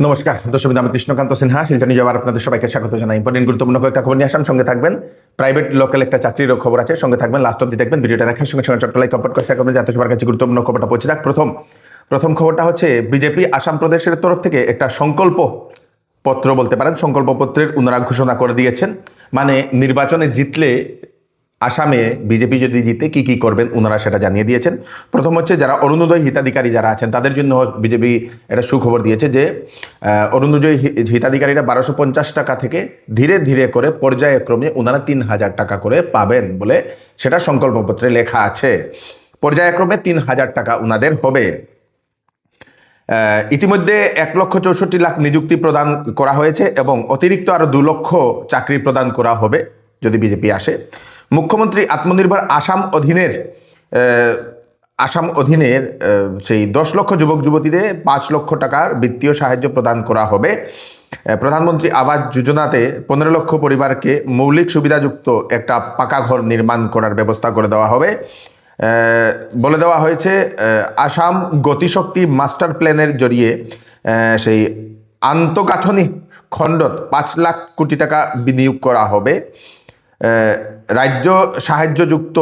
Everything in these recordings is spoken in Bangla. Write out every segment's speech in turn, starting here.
নমস্কার দর্শক, আমি কৃষ্ণকান্ত সিনহা শিলচর নিউজ আবার আপনাদের সবাইকে স্বাগত জানাই। ইম্পর্টেন্ট গুরুত্বপূর্ণ কয়েকটা খবর নিয়ে আসলাম, সঙ্গে থাকবেন। প্রাইভেট লোকাল একটা চাকরিরও খবর আছে, সঙ্গে থাকবেন। লাস্ট অব্দি দেখবেন, ভিডিওটা দেখার সঙ্গে সঙ্গে চট্টলাই কম্পোর্ট করে শেয়ার করবেন যাতে সবার কাছে গুরুত্বপূর্ণ খবরটা পৌঁছে যাক। প্রথম খবরটা হচ্ছে বিজেপি আসাম প্রদেশের তরফ থেকে একটা সংকল্প পত্র বলতে পারেন, সংকল্প পত্রের ওনারা ঘোষণা করে দিয়েছেন। মানে নির্বাচনে জিতলে আসামে বিজেপি যদি জিতে কি কি করবেন ওনারা সেটা জানিয়ে দিয়েছেন। প্রথম হচ্ছে যারা অরুণোদয় হিতাধিকারী যারা আছেন তাদের জন্য বিজেপি একটা সুখবর দিয়েছে যে অরুণোদয় হিতাধিকারীরা 1250 টাকা থেকে ধীরে ধীরে করে পর্যায়ক্রমে ওনারা 3000 টাকা করে পাবেন বলে সেটা সংকল্পপত্রে লেখা আছে। পর্যায়ক্রমে 3000 টাকা ওনাদের হবে। ইতিমধ্যে 1,64,00,000 নিযুক্তি প্রদান করা হয়েছে এবং অতিরিক্ত আরো 2 লক্ষ চাকরি প্রদান করা হবে যদি বিজেপি আসে। মুখ্যমন্ত্রী আত্মনির্ভর আসাম অধীনের সেই 10 লক্ষ যুবক যুবতীদের 5 লক্ষ টাকার বিত্তীয় সাহায্য প্রদান করা হবে। প্রধানমন্ত্রী আবাস যোজনাতে 15 লক্ষ পরিবারকে মৌলিক সুবিধাযুক্ত একটা পাকা ঘর নির্মাণ করার ব্যবস্থা করে দেওয়া হবে। বলে দেওয়া হয়েছে আসাম গতিশক্তি মাস্টার প্ল্যানের জড়িয়ে সেই আন্তঃগাঁথনি খণ্ডত 5 লাখ কোটি টাকা বিনিয়োগ করা হবে। রাজ্য সাহায্যযুক্ত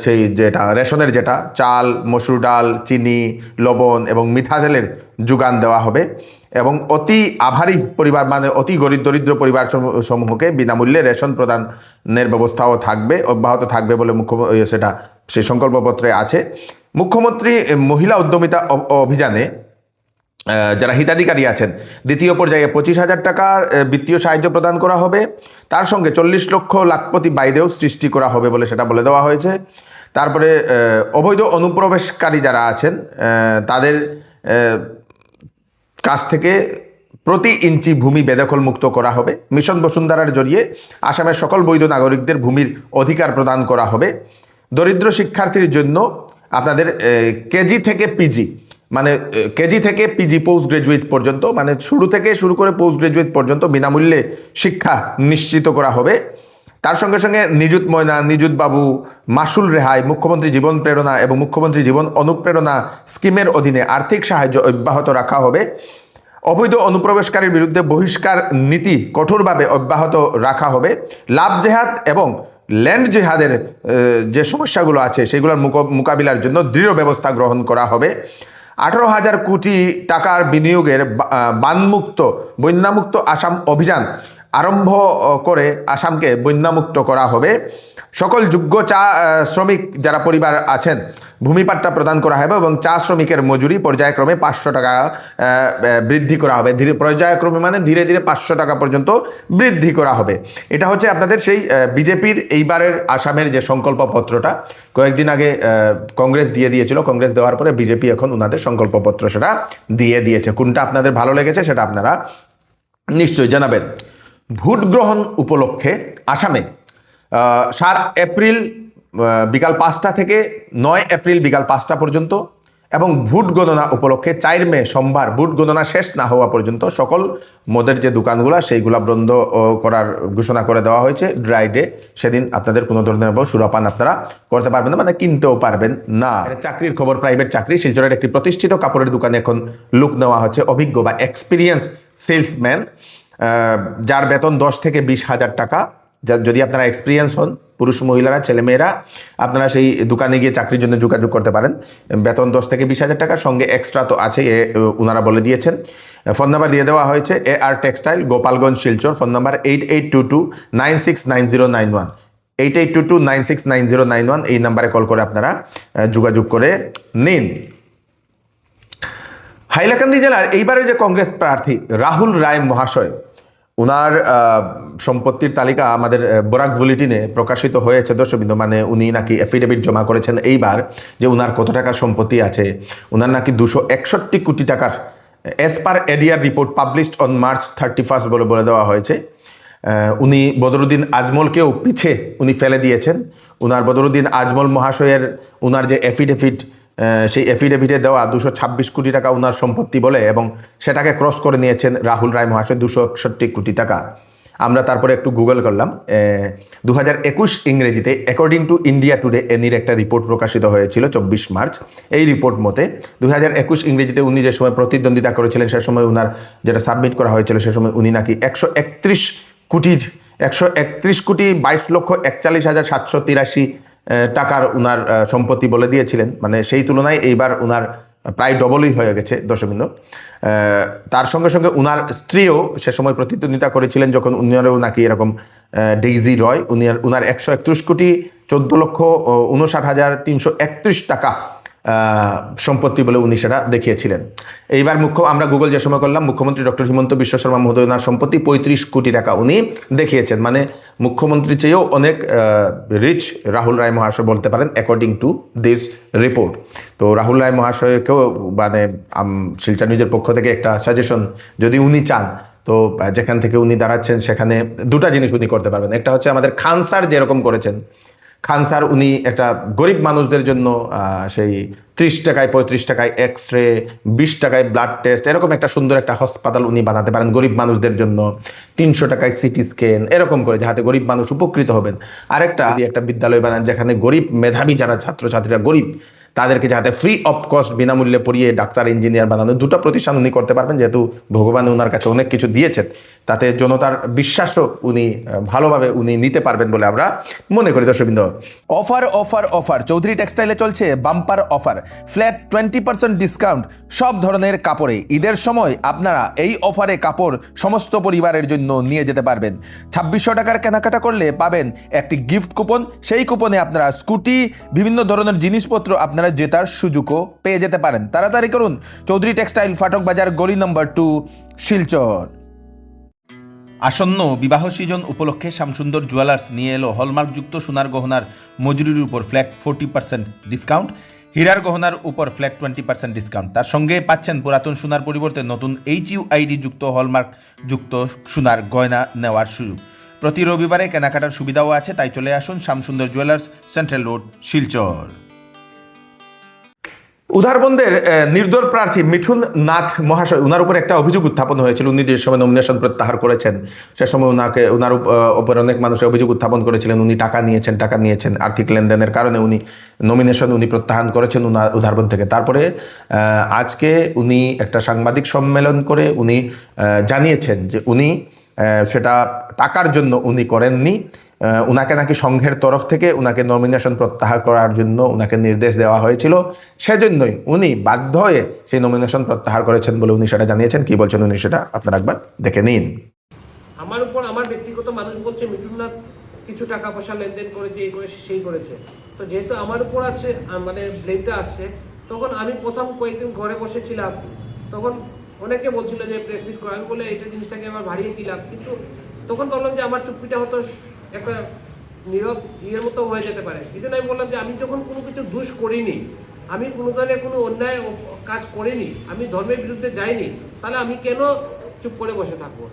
সেই যেটা রেশনের যেটা চাল, মসুর ডাল, চিনি, লবণ এবং মিঠা তেলের যোগান দেওয়া হবে এবং অতি আভারী পরিবার মানে অতি দরিদ্র পরিবার সমূহকে বিনামূল্যে রেশন প্রদানের ব্যবস্থাও থাকবে, অব্যাহত থাকবে বলে সেটা সেই সংকল্পপত্রে আছে। মুখ্যমন্ত্রী মহিলা উদ্যমিতা অভিযানে যারা হিতাধিকারী আছেন দ্বিতীয় পর্যায়ে 25,000 টাকার বিত্তীয় সাহায্য প্রদান করা হবে। তার সঙ্গে 40 লক্ষ লাখপতি বাইদেও সৃষ্টি করা হবে বলে সেটা বলে দেওয়া হয়েছে। তারপরে অবৈধ অনুপ্রবেশকারী যারা আছেন তাদের কাছ থেকে প্রতি ইঞ্চি ভূমি বেদখল মুক্ত করা হবে। মিশন বসুন্ধরার জড়িয়ে আসামের সকল বৈধ নাগরিকদের ভূমির অধিকার প্রদান করা হবে। দরিদ্র শিক্ষার্থীর জন্য আপনাদের কেজি থেকে পিজি মানে কেজি থেকে পিজি পোস্ট গ্রাজুয়েট পর্যন্ত মানে শুরু করে পোস্ট গ্রাজুয়েট পর্যন্ত বিনামূল্যে শিক্ষা নিশ্চিত করা হবে। তার সঙ্গে সঙ্গে নিযুত ময়না, নিযুত বাবু, মাসুল রেহাই, মুখ্যমন্ত্রী জীবন প্রেরণা এবং মুখ্যমন্ত্রী জীবন অনুপ্রেরণা স্কিমের অধীনে আর্থিক সাহায্য অব্যাহত রাখা হবে। অবৈধ অনুপ্রবেশকারীর বিরুদ্ধে বহিষ্কার নীতি কঠোরভাবে অব্যাহত রাখা হবে। লাভ জেহাদ এবং ল্যান্ড জেহাদের যে সমস্যাগুলো আছে সেগুলোর মোকাবিলার জন্য দৃঢ় ব্যবস্থা গ্রহণ করা হবে। 18,000 কোটি টাকার বিনিয়োগের বন্যামুক্ত আসাম অভিযান আরম্ভ করে আসামকে বন্যামুক্ত করা হবে। সকল যোগ্য চা শ্রমিক যারা পরিবার আছেন ভূমিপাট্টা প্রদান করা হবে এবং চা শ্রমিকের মজুরি পর্যায়ক্রমে 500 টাকা বৃদ্ধি করা হবে। পর্যায়ক্রমে মানে ধীরে ধীরে 500 টাকা পর্যন্ত বৃদ্ধি করা হবে। এটা হচ্ছে আপনাদের সেই বিজেপির এইবারের আসামের যে সংকল্পপত্রটা কয়েকদিন আগে কংগ্রেস দিয়ে দিয়েছিল। কংগ্রেস দেওয়ার পরে বিজেপি এখন ওনাদের সংকল্পপত্র সেটা দিয়ে দিয়েছে। কোনটা আপনাদের ভালো লেগেছে সেটা আপনারা নিশ্চয়ই জানাবেন। ভোট গ্রহণ উপলক্ষে আসামে 7 এপ্রিল বিকাল 5টা থেকে 9 এপ্রিল বিকাল 5টা পর্যন্ত এবং ভোট গণনা উপলক্ষে 4 মে সোমবার ভোট গণনা শেষ না হওয়া পর্যন্ত সকল মদের যে দোকানগুলো সেইগুলা বন্ধ করার ঘোষণা করে দেওয়া হয়েছে। ড্রাই ডে সেদিন আপনাদের কোনো ধরনের সুরাপান আপনারা করতে পারবেন না, মানে কিনতেও পারবেন না। চাকরির খবর, প্রাইভেট চাকরি। শিলচরের একটি প্রতিষ্ঠিত কাপড়ের দোকানে এখন লোক নেওয়া হচ্ছে, অভিজ্ঞ বা এক্সপিরিয়েন্স সেলসম্যান, যার বেতন 10 থেকে 20,000 টাকা। যদি আপনারা এক্সপিরিয়েন্স হন, পুরুষ মহিলারা ছেলেমেয়েরা, আপনারা সেই দোকানে গিয়ে চাকরির জন্য যোগাযোগ করতে পারেন। বেতন 10 থেকে 20,000 টাকা, সঙ্গে এক্সট্রা তো আছে, ওনারা বলে দিয়েছেন। ফোন নাম্বার দিয়ে দেওয়া হয়েছে AR textile, Gopalganj, Silchar. Phone number 8822969091, 8822969091। এই নাম্বারে কল করে আপনারা যোগাযোগ করে নিন। হাইলাকান্দি জেলার এইবারের যে কংগ্রেস প্রার্থী রাহুল রায় মহাশয়, উনার সম্পত্তির তালিকা আমাদের বরাক বুলেটিনে প্রকাশিত হয়েছে দর্শকবৃন্দ। মানে উনি নাকি এফিডেভিট জমা করেছেন এইবার যে উনার কত টাকার সম্পত্তি আছে। উনার নাকি 261 কোটি টাকার as per ADR report published on March 31 বলে দেওয়া হয়েছে। উনি বদরুদ্দিন আজমলকেও পিছে উনি ফেলে দিয়েছেন। উনার বদরুদ্দিন আজমল মহাশয়ের উনার যে এফিডেভিট, সেই এফিডেভিটে দেওয়া 226 কোটি টাকা উনার সম্পত্তি বলে এবং সেটাকে ক্রস করে নিয়েছেন রাহুল রায় মহাশয় 261 কোটি টাকা। আমরা তারপরে একটু গুগল করলাম। 2021 ইংরেজিতে অ্যাকর্ডিং টু ইন্ডিয়া টুডে এনির একটা রিপোর্ট প্রকাশিত হয়েছিল 24 মার্চ। এই রিপোর্ট মতে 2021 ইংরেজিতে উনি যে সময় প্রতিদ্বন্দ্বিতা করেছিলেন সে সময় উনার যেটা সাবমিট করা হয়েছিল সে সময় উনি নাকি 131 কোটি 22,41,41,783 টাকার উনার সম্পত্তি বলে দিয়েছিলেন। মানে সেই তুলনায় এইবার উনার প্রায় ডবলই হয়ে গেছে দর্শকবৃন্দ। তার সঙ্গে সঙ্গে উনার স্ত্রীও সে সময় প্রতিদ্বন্দ্বিতা করেছিলেন যখন উনারও নাকি এরকম ডেইজি রয় উনার 131,59,331 টাকা সম্পত্তি বলে উনি সেটা দেখিয়েছিলেন। এইবার আমরা গুগল যে সময় করলাম মুখ্যমন্ত্রী ডক্টর হিমন্ত বিশ্ব শর্মা মহোদয় ওনার সম্পত্তি 35 কোটি টাকা উনি দেখিয়েছেন। মানে মুখ্যমন্ত্রীর চেয়েও অনেক রিচ রাহুল রায় মহাশয় বলতে পারেন অ্যাকর্ডিং টু দিস রিপোর্ট। তো রাহুল রায় মহাশয়কেও মানে শিলচর নিউজের পক্ষ থেকে একটা সাজেশন, যদি উনি চান তো যেখান থেকে উনি দাঁড়াচ্ছেন সেখানে দুটা জিনিস উনি করতে পারবেন। একটা হচ্ছে আমাদের খান স্যার যেরকম করেছেন, খান স্যার উনি একটা গরিব মানুষদের জন্য সেই 30 টাকায় 35 টাকায় এক্স রে, 20 টাকায় ব্লাড টেস্ট, এরকম একটা সুন্দর একটা হাসপাতাল উনি বানাতে পারেন গরিব মানুষদের জন্য। 300 টাকায় সিটি স্ক্যান, এরকম করে যাতে গরিব মানুষ উপকৃত হবেন। আরেকটা একটা বিদ্যালয় বানান যেখানে গরিব মেধাবী যারা ছাত্রছাত্রীরা গরিব তাদেরকে যাতে ফ্রি অফ কস্ট বিনামূল্যে পড়িয়ে ডাক্তার ইঞ্জিনিয়ার বানানো, দুটো প্রতিষ্ঠান উনি করতে পারবেন। যেহেতু ভগবান ওনার কাছে অনেক কিছু দিয়েছেন, তাতে জনতার বিশ্বাসও উনি ভালোভাবে উনি নিতে পারবেন বলে আমরা মনে করি। দর্শকবৃন্দ, অফার অফার অফার চৌধুরী টেক্সটাইলে চলছে বাম্পার অফার, ফ্ল্যাট 20% ডিসকাউন্ট সব ধরনের কাপড়ে। ঈদের সময় আপনারা এই অফারে কাপড় সমস্ত পরিবারের জন্য নিয়ে যেতে পারবেন। 2600 টাকার কেনাকাটা করলে পাবেন একটি গিফট কুপন, সেই কুপনে আপনারা স্কুটি, বিভিন্ন ধরনের জিনিসপত্র আপনারা জেতার সুযোগও পেয়ে যেতে পারেন। তাড়াতাড়ি করুন, চৌধুরী টেক্সটাইল, ফাটক বাজার, গলি নম্বর 2, শিলচর। আসন্ন বিবাহ সিজন উপলক্ষে শ্যামসুন্দর জুয়েলার্স নিয়ে এলো হলমার্কযুক্ত সোনার গহনার মজুরির উপর ফ্ল্যাট 40% ডিসকাউন্ট, হীরার গহনার উপর ফ্ল্যাট 20% ডিসকাউন্ট। তার সঙ্গে পাচ্ছেন পুরাতন সোনার পরিবর্তে নতুন HUID যুক্ত হলমার্ক যুক্ত সোনার গয়না নেওয়ার সুযোগ। প্রতি রবিবারে কেনাকাটার সুবিধাও আছে, তাই চলে আসুন Shyamsundar jewellers, central road, Silchar. উধারবন্দের নির্দল প্রার্থী মিঠুন নাথ মহাশয়, ওনার উপর একটা অভিযোগ উত্থাপন হয়েছিল। উনি যে সময় নমিনেশন প্রত্যাহার করেছেন সে সময় ওনার উপর অনেক মানুষের অভিযোগ উত্থাপন করেছিলেন উনি টাকা নিয়েছেন আর্থিক লেনদেনের কারণে উনি নমিনেশন প্রত্যাহার করেছেন উধারবন্দ থেকে। তারপরে আজকে উনি একটা সাংবাদিক সম্মেলন করে উনি জানিয়েছেন যে উনি সেটা টাকার জন্য উনি করেননি। উনাকে নাকি সংঘের তরফ থেকে উনাকে নমিনেশন প্রত্যাহার করার জন্য উনাকে নির্দেশ দেওয়া হয়েছিল, সেজন্যই উনি বাধ্য হয়ে সেই নমিনেশন প্রত্যাহার করেছেন বলে উনি সেটা জানিয়েছেন। কি বলছেন উনি সেটা আপনারা একবার দেখে নিন। আমার উপর আমার ব্যক্তিগত মানুষ বলছে মিঠুন নাথ কিছু টাকা পয়সা লেনদেন করেছে, এই করেছে সেই করেছে। তো যেহেতু আমার উপর আছে মানে ব্লেমটা আসছে, তখন আমি প্রথম কয়েকদিন ঘরে বসেছিলাম, তখন অনেকে বলছিল যে প্রেস মিট করা, আমি বলে এইটা জিনিসটাকে আবার বাড়িয়ে দিলাম। কিন্তু তখন বললাম যে আমার চুক্তিটা হয়তো একটা নীরব ইয়ের মতো হয়ে যেতে পারে। এই জন্য আমি বললাম যে আমি যখন কোনো কিছু দোষ করিনি, আমি কোনো ধরনের কোনো অন্যায় কাজ করিনি, আমি ধর্মের বিরুদ্ধে যাইনি, তাহলে আমি কেন চুপ করে বসে থাকবো?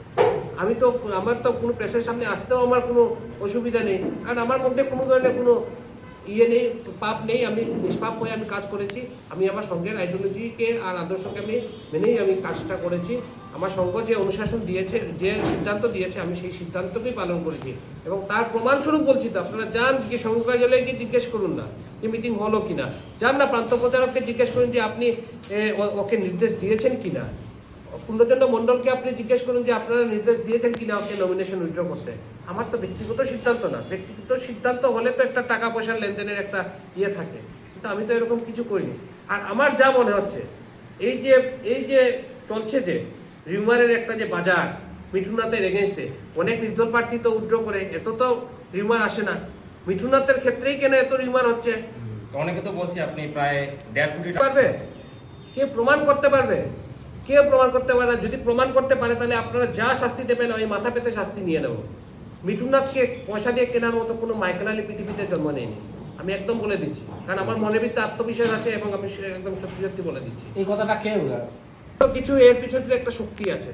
আমার তো কোনো প্রেসের সামনে আসতেও আমার কোনো অসুবিধা নেই, কারণ আমার মধ্যে কোনো ধরনের কোনো ইয়ে নেই, পাপ নেই, আমি নিষ্পাপ হয়ে আমি কাজ করেছি। আমি আমার সঙ্গের আইডিওলজিকে আর আদর্শকে আমি মেনেই আমি কাজটা করেছি। আমার সঙ্গ যে অনুশাসন দিয়েছে, যে সিদ্ধান্ত দিয়েছে, আমি সেই সিদ্ধান্তকেই পালন করেছি এবং তার প্রমাণস্বরূপ বলছি। তো আপনারা যান যে সঙ্গ কার্যালয়ে গিয়ে জিজ্ঞেস করুন না যে মিটিং হলো কিনা, যান না প্রান্ত প্রচারককে জিজ্ঞেস করুন যে আপনি ওকে নির্দেশ দিয়েছেন কিনা, পূর্ণচন্দ্র মণ্ডলকে আপনি জিজ্ঞেস করুন যে আপনারা নির্দেশ দিয়েছেন কিনা ওকে নমিনেশন উইথড্র করতে। আমার তো ব্যক্তিগত সিদ্ধান্ত না, ব্যক্তিগত সিদ্ধান্ত হলে তো একটা টাকা পয়সার লেনদেনের একটা ইয়ে থাকে, কিন্তু আমি তো এরকম কিছু করিনি। আর আমার যা মনে হচ্ছে এই যে চলছে যে রিউমারের একটা যে বাজার মিঠুনাথের এগেনস্টে, অনেক নির্দল প্রার্থী তো উইথড্র করে, এত তো রিউমার আসে না। মিঠুনাথের ক্ষেত্রেই কেন এত রিউমার হচ্ছে? তো অনেকে তো বলছে আপনি প্রায় 1.5 কোটি টাকা পারবে, কে প্রমাণ করতে পারবে? কেউ প্রমাণ করতে পারে না। যদি প্রমাণ করতে পারে তাহলে আপনারা যা শাস্তি দেবেন আমি মাথা পেতে শাস্তি নিয়ে নেব। মিঠুননাথকে পয়সা দিয়ে কেনার মতো কোনো মাইকেলালি পৃথিবীতে জন্ম নেয়নি, আমি একদম বলে দিচ্ছি, কারণ আমার মনের ভিতরে আত্মবিশ্বাস আছে এবং আমি একদম সত্যি সত্যি বলে দিচ্ছি। এই কথাটা কে কিছু এর পিছনে একটা শক্তি আছে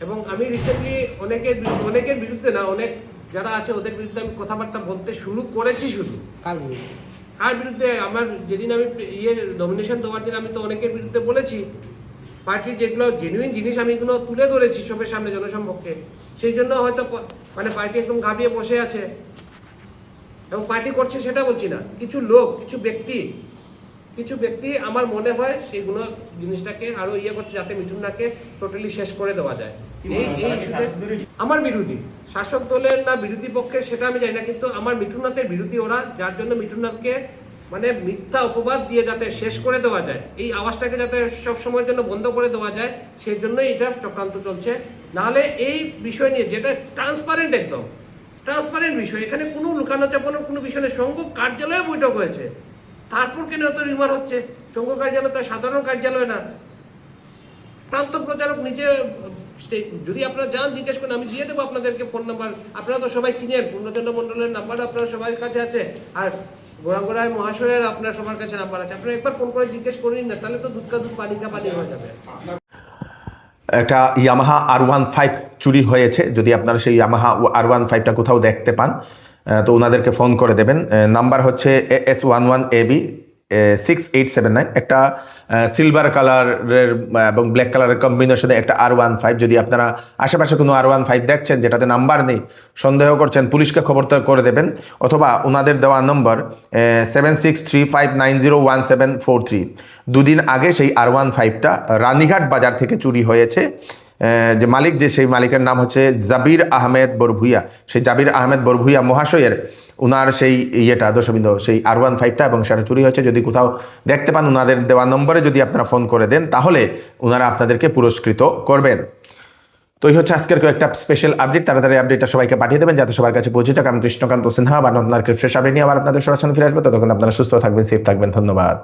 এবং আমি রিসেন্টলি অনেকের বিরুদ্ধে না, অনেক যারা আছে ওদের বিরুদ্ধে আমি কথাবার্তা বলতে শুরু করেছি। শুধু কার বিরুদ্ধে? আমার যেদিন আমি নমিনেশন দেওয়ার দিন আমি তো অনেকের বিরুদ্ধে বলেছি পার্টির যেগুলো জেনুইন জিনিস আমি এগুলো তুলে ধরেছি সবের সামনে জনসম্মুখে, সেই জন্য হয়তো মানে পার্টি একদম ঘাবিয়ে বসে আছে এবং পার্টি করছে সেটা বলছি না, কিছু লোক কিছু ব্যক্তি আমার মনে হয় সেইগুলো জিনিসটাকে আরো করছে যাতে মিঠুনদাকে টোটালি শেষ করে দেওয়া যায়। আমার বিরোধী, শাসক দলের না বিরোধী পক্ষের সেটা আমি জানি না, কিন্তু আমার মিঠুননাথের বিরোধী ওরা, যার জন্য মিঠুননাথকে মানে মিথ্যা অপবাদ দিয়ে যাতে শেষ করে দেওয়া যায়, এই আওয়াজটাকে যাতে সব সময়ের জন্য বন্ধ করে দেওয়া যায়, সেই জন্যই এটা চক্রান্ত চলছে। নাহলে এই বিষয় নিয়ে যেটা ট্রান্সপারেন্ট, একদম ট্রান্সপারেন্ট বিষয়, এখানে কোনো লুকানো চাপানোর কোনো বিষয় নেই। সংঘ কার্যালয়ে বৈঠক হয়েছে, তারপর কেন এত রিমার হচ্ছে? সংঘ কার্যালয় তার সাধারণ কার্যালয় না। প্রান্ত প্রচারক নিজে, যদি আপনারা যান জিজ্ঞেস করেন, আমি দিয়ে দেবো আপনাদেরকে ফোন নাম্বার, আপনারা তো সবাই চিনেন, পূর্ণচন্দ্র মন্ডলের নাম্বার আপনারা সবার কাছে আছে, আর গোরাঙ্গরায় মহাশয়ের আপনার সবার কাছে নাম্বার আছে, আপনারা একবার ফোন করে জিজ্ঞেস করেন না, তাহলে তো দুধ কা দুধ পানি কা পানি হয়ে যাবে। একটা ইয়ামাহা R15 চুরি হয়েছে, যদি আপনারা সেই ইয়ামাহা R15টা কোথাও দেখতে পান তো ওনাদেরকে ফোন করে দেবেন। নাম্বার হচ্ছে AS11AB 6879, একটা সিলভার কালারের এবং ব্ল্যাক কালারের কম্বিনেশনে একটা R15। যদি আপনারা আশেপাশে কোনো R15 দেখছেন যেটাতে নাম্বার নেই, সন্দেহ করছেন, পুলিশকে খবর করে দেবেন, অথবা ওনাদের দেওয়া নম্বর 7635901743। দুদিন আগে সেই R15টা রানীঘাট বাজার থেকে চুরি হয়েছে। যে মালিক, সেই মালিকের নাম হচ্ছে জাবির আহমেদ বরভুইয়া। সেই জাবির আহমেদ বরভুইয়া মহাশয়ের উনার সেই দশবিন্দু সেই R15টা, এবং সেটা চুরি হয়েছে। যদি কোথাও দেখতে পান, ওনাদের দেওয়া নম্বরে যদি আপনারা ফোন করে দেন, তাহলে ওনারা আপনাদেরকে পুরস্কৃত করবেন। তো এই হচ্ছে আজকের কয়েকটা স্পেশাল আপডেট। তাড়াতাড়ি আপডেটটা সবাইকে পাঠিয়ে দেবেন যাতে সবার কাছে পৌঁছে যাক। আমি কৃষ্ণকান্ত সিনহা, আবার আপনার ফ্রেশ আপডেট নিয়ে আবার আপনাদের সরাসরি ফিরে আসবো। ততক্ষণ আপনারা সুস্থ থাকবেন, সেফ থাকবেন। ধন্যবাদ।